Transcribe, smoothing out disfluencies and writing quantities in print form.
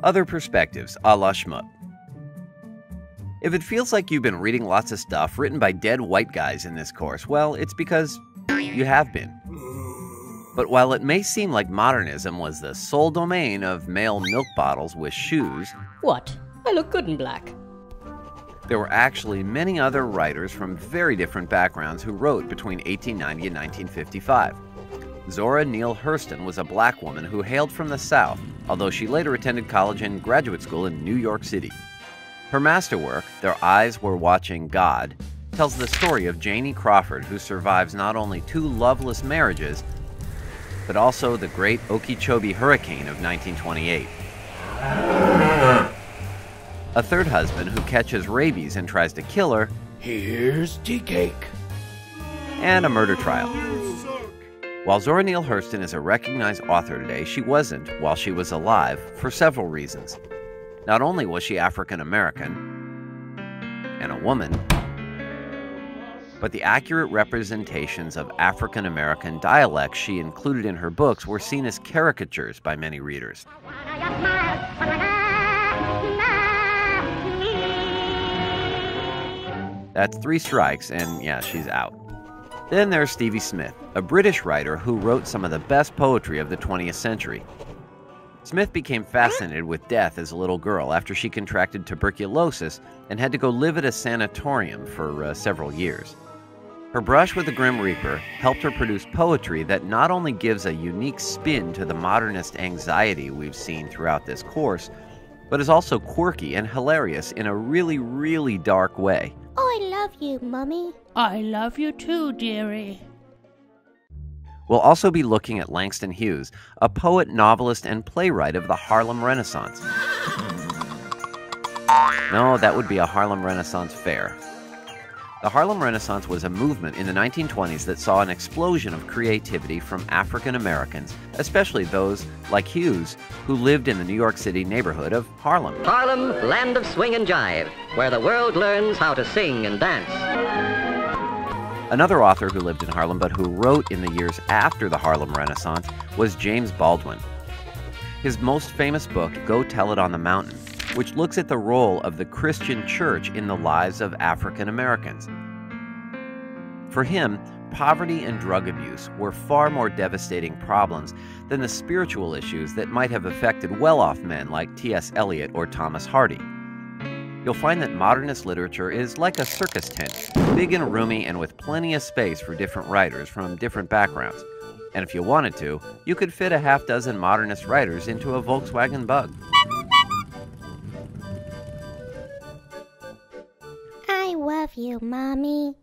Other perspectives, a la Shmoop. If it feels like you've been reading lots of stuff written by dead white guys in this course, well, it's because you have been. But while it may seem like modernism was the sole domain of male milk bottles with shoes... What? I look good in black. There were actually many other writers from very different backgrounds who wrote between 1890 and 1955. Zora Neale Hurston was a black woman who hailed from the South, although she later attended college and graduate school in New York City. Her masterwork, Their Eyes Were Watching God, tells the story of Janie Crawford, who survives not only 2 loveless marriages, but also the Great Okeechobee Hurricane of 1928. A third husband who catches rabies and tries to kill her. Here's tea cake. And a murder trial. While Zora Neale Hurston is a recognized author today, she wasn't while she was alive for several reasons. Not only was she African American and a woman, but the accurate representations of African American dialects she included in her books were seen as caricatures by many readers. That's 3 strikes, and yeah, she's out. Then there's Stevie Smith, a British writer who wrote some of the best poetry of the 20th century. Smith became fascinated with death as a little girl after she contracted tuberculosis and had to go live at a sanatorium for several years. Her brush with the Grim Reaper helped her produce poetry that not only gives a unique spin to the modernist anxiety we've seen throughout this course, but is also quirky and hilarious in a really, really dark way. I love you, Mummy. I love you too, dearie. We'll also be looking at Langston Hughes, a poet, novelist, and playwright of the Harlem Renaissance. No, that would be a Harlem Renaissance fair. The Harlem Renaissance was a movement in the 1920s that saw an explosion of creativity from African Americans, especially those, like Hughes, who lived in the New York City neighborhood of Harlem. Harlem, land of swing and jive, where the world learns how to sing and dance. Another author who lived in Harlem but who wrote in the years after the Harlem Renaissance was James Baldwin. His most famous book, Go Tell It on the Mountain, which looks at the role of the Christian church in the lives of African Americans. For him, poverty and drug abuse were far more devastating problems than the spiritual issues that might have affected well-off men like T.S. Eliot or Thomas Hardy. You'll find that modernist literature is like a circus tent, big and roomy and with plenty of space for different writers from different backgrounds. And if you wanted to, you could fit a half-dozen modernist writers into a Volkswagen Bug. I love you, Mommy.